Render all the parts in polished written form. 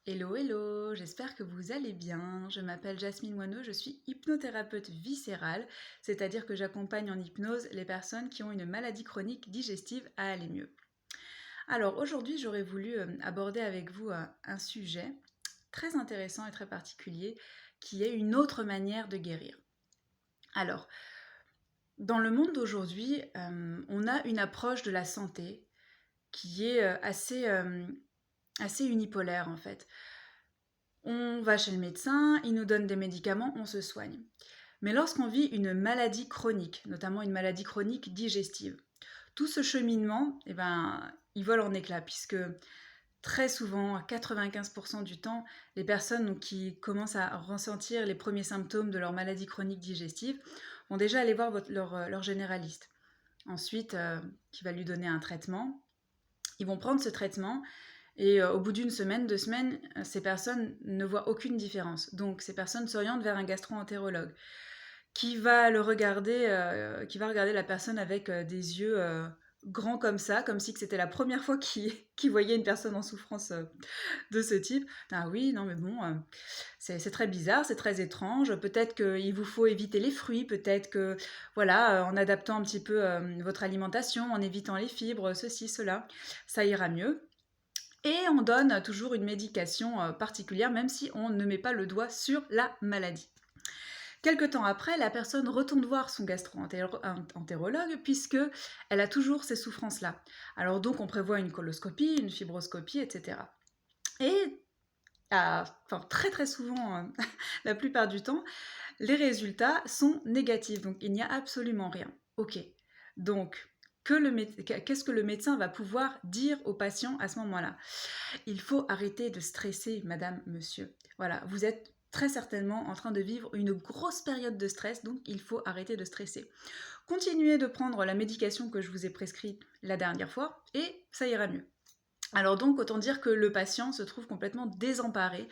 Hello, hello, j'espère que vous allez bien. Je m'appelle Jasmine Moineau, je suis hypnothérapeute viscérale, c'est-à-dire que j'accompagne en hypnose les personnes qui ont une maladie chronique digestive à aller mieux. Alors aujourd'hui, j'aurais voulu aborder avec vous un sujet très intéressant et très particulier qui est une autre manière de guérir. Alors, dans le monde d'aujourd'hui, on a une approche de la santé qui est assez unipolaire en fait. On va chez le médecin, il nous donne des médicaments, on se soigne. Mais lorsqu'on vit une maladie chronique, notamment une maladie chronique digestive, tout ce cheminement, il vole en éclats, puisque très souvent, à 95% du temps, les personnes qui commencent à ressentir les premiers symptômes de leur maladie chronique digestive vont déjà aller voir leur généraliste. Ensuite, qui va lui donner un traitement. Ils vont prendre ce traitement et au bout d'une semaine, 2 semaines, ces personnes ne voient aucune différence. Donc ces personnes s'orientent vers un gastro-entérologue qui va regarder la personne avec des yeux grands comme ça, comme si c'était la première fois qu'il voyait une personne en souffrance de ce type. Ah oui, non mais bon, c'est très bizarre, c'est très étrange. Peut-être qu'il vous faut éviter les fruits, peut-être que, voilà, en adaptant un petit peu votre alimentation, en évitant les fibres, ceci, cela, ça ira mieux. Et on donne toujours une médication particulière, même si on ne met pas le doigt sur la maladie. Quelque temps après, la personne retourne voir son gastro-entérologue puisque elle a toujours ces souffrances-là. Alors donc on prévoit une coloscopie, une fibroscopie, etc. Et très très souvent, la plupart du temps, les résultats sont négatifs. Donc il n'y a absolument rien. Ok. Donc qu'est-ce que le médecin va pouvoir dire au patient à ce moment-là? Il faut arrêter de stresser, madame, monsieur. Voilà, vous êtes très certainement en train de vivre une grosse période de stress, donc il faut arrêter de stresser. Continuez de prendre la médication que je vous ai prescrite la dernière fois et ça ira mieux. Alors donc, autant dire que le patient se trouve complètement désemparé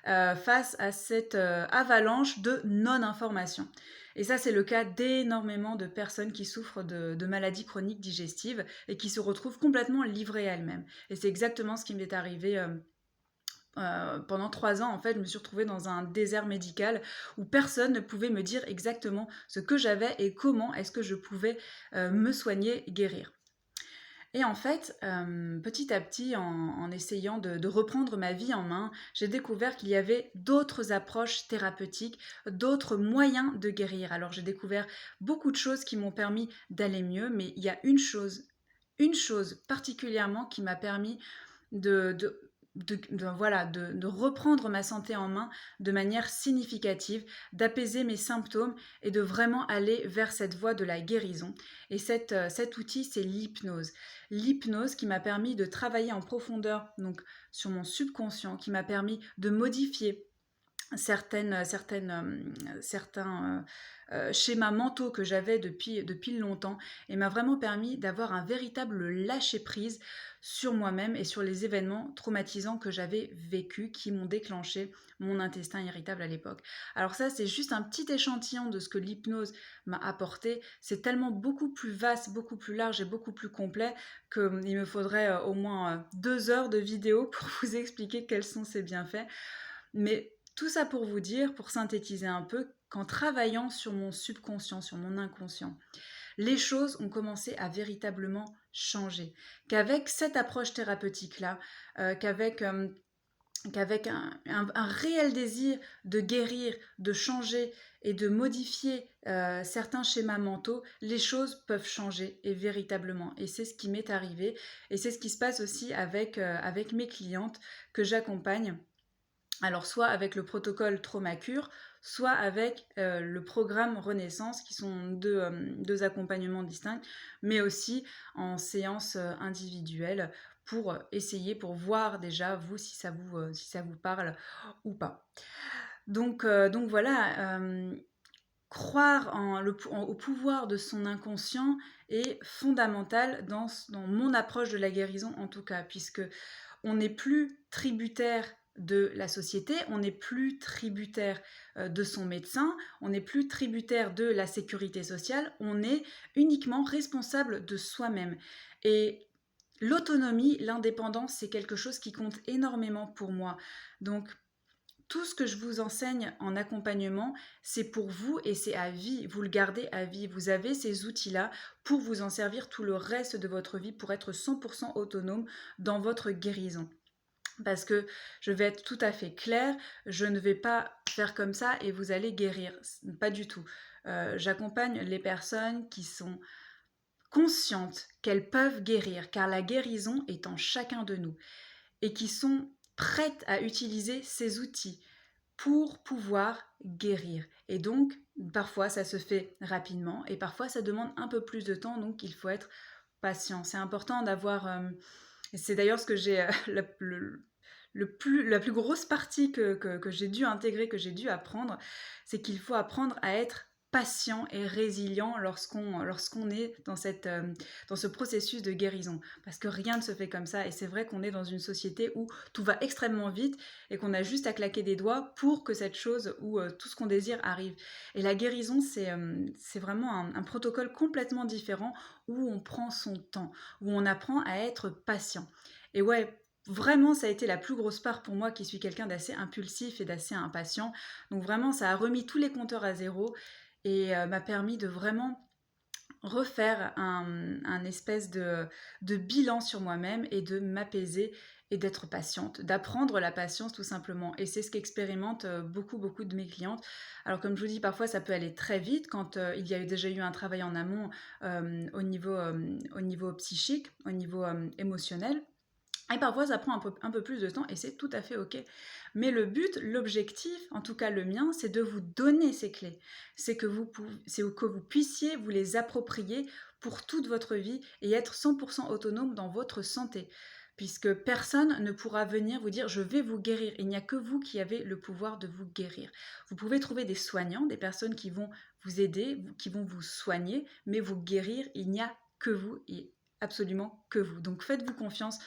face à cette avalanche de non-information. Et ça, c'est le cas d'énormément de personnes qui souffrent de maladies chroniques digestives et qui se retrouvent complètement livrées à elles-mêmes. Et c'est exactement ce qui m'est arrivé pendant 3 ans, en fait, je me suis retrouvée dans un désert médical où personne ne pouvait me dire exactement ce que j'avais et comment est-ce que je pouvais me soigner, guérir. Et en fait, petit à petit, en essayant de reprendre ma vie en main, j'ai découvert qu'il y avait d'autres approches thérapeutiques, d'autres moyens de guérir. Alors j'ai découvert beaucoup de choses qui m'ont permis d'aller mieux, mais il y a une chose particulièrement qui m'a permis de reprendre ma santé en main de manière significative, d'apaiser mes symptômes et de vraiment aller vers cette voie de la guérison. Et cet outil, c'est l'hypnose. L'hypnose qui m'a permis de travailler en profondeur donc sur mon subconscient, qui m'a permis de modifier certains schémas mentaux que j'avais depuis longtemps et m'a vraiment permis d'avoir un véritable lâcher-prise sur moi-même et sur les événements traumatisants que j'avais vécus qui m'ont déclenché mon intestin irritable à l'époque. Alors ça, c'est juste un petit échantillon de ce que l'hypnose m'a apporté. C'est tellement beaucoup plus vaste, beaucoup plus large et beaucoup plus complet qu'il me faudrait au moins 2 heures de vidéo pour vous expliquer quels sont ses bienfaits. Mais tout ça pour vous dire, pour synthétiser un peu, qu'en travaillant sur mon subconscient, sur mon inconscient, les choses ont commencé à véritablement changer. Qu'avec cette approche thérapeutique-là, qu'avec un réel désir de guérir, de changer et de modifier certains schémas mentaux, les choses peuvent changer et véritablement. Et c'est ce qui m'est arrivé et c'est ce qui se passe aussi avec mes clientes que j'accompagne. Alors soit avec le protocole Traumacure, soit avec le programme Renaissance, qui sont deux accompagnements distincts, mais aussi en séance individuelle pour essayer, pour voir déjà vous si ça vous parle ou pas. Donc voilà, croire au pouvoir de son inconscient est fondamental dans mon approche de la guérison en tout cas, puisque on n'est plus tributaire de la société, on n'est plus tributaire de son médecin, on n'est plus tributaire de la sécurité sociale, on est uniquement responsable de soi-même. Et l'autonomie, l'indépendance, c'est quelque chose qui compte énormément pour moi. Donc, tout ce que je vous enseigne en accompagnement, c'est pour vous et c'est à vie. Vous le gardez à vie. Vous avez ces outils-là pour vous en servir tout le reste de votre vie, pour être 100% autonome dans votre guérison. Parce que je vais être tout à fait claire, je ne vais pas faire comme ça et vous allez guérir. Pas du tout. J'accompagne les personnes qui sont conscientes qu'elles peuvent guérir, car la guérison est en chacun de nous, et qui sont prêtes à utiliser ces outils pour pouvoir guérir. Et donc, parfois, ça se fait rapidement et parfois, ça demande un peu plus de temps, donc il faut être patient. C'est important d'avoir... et c'est d'ailleurs ce que j'ai... la plus grosse partie que j'ai dû intégrer, que j'ai dû apprendre, c'est qu'il faut apprendre à être patient et résilient lorsqu'on est dans ce processus de guérison. Parce que rien ne se fait comme ça et c'est vrai qu'on est dans une société où tout va extrêmement vite et qu'on a juste à claquer des doigts pour que cette chose ou tout ce qu'on désire arrive. Et la guérison, c'est vraiment un protocole complètement différent où on prend son temps, où on apprend à être patient. Et ouais, vraiment, ça a été la plus grosse part pour moi qui suis quelqu'un d'assez impulsif et d'assez impatient. Donc vraiment, ça a remis tous les compteurs à zéro et m'a permis de vraiment refaire un espèce de bilan sur moi-même et de m'apaiser et d'être patiente, d'apprendre la patience tout simplement. Et c'est ce qu'expérimentent beaucoup de mes clientes. Alors comme je vous dis, parfois ça peut aller très vite quand il y a déjà eu un travail en amont au niveau psychique, au niveau émotionnel. Et parfois, ça prend un peu plus de temps et c'est tout à fait OK. Mais le but, l'objectif, en tout cas le mien, c'est de vous donner ces clés. C'est que que vous puissiez vous les approprier pour toute votre vie et être 100% autonome dans votre santé. Puisque personne ne pourra venir vous dire « je vais vous guérir ». Il n'y a que vous qui avez le pouvoir de vous guérir. Vous pouvez trouver des soignants, des personnes qui vont vous aider, qui vont vous soigner, mais vous guérir, il n'y a que vous et absolument que vous. Donc faites-vous confiance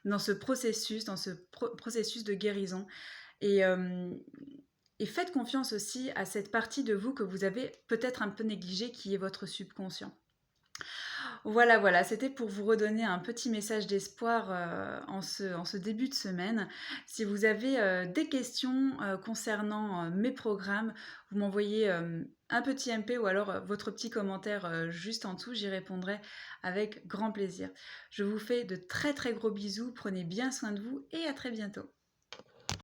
dans ce processus de guérison. Et, euh, et faites confiance aussi à cette partie de vous que vous avez peut-être un peu négligée, qui est votre subconscient. Voilà, c'était pour vous redonner un petit message d'espoir en ce début de semaine. Si vous avez des questions concernant mes programmes, vous m'envoyez un petit MP ou alors votre petit commentaire juste en dessous, j'y répondrai avec grand plaisir. Je vous fais de très très gros bisous, prenez bien soin de vous et à très bientôt.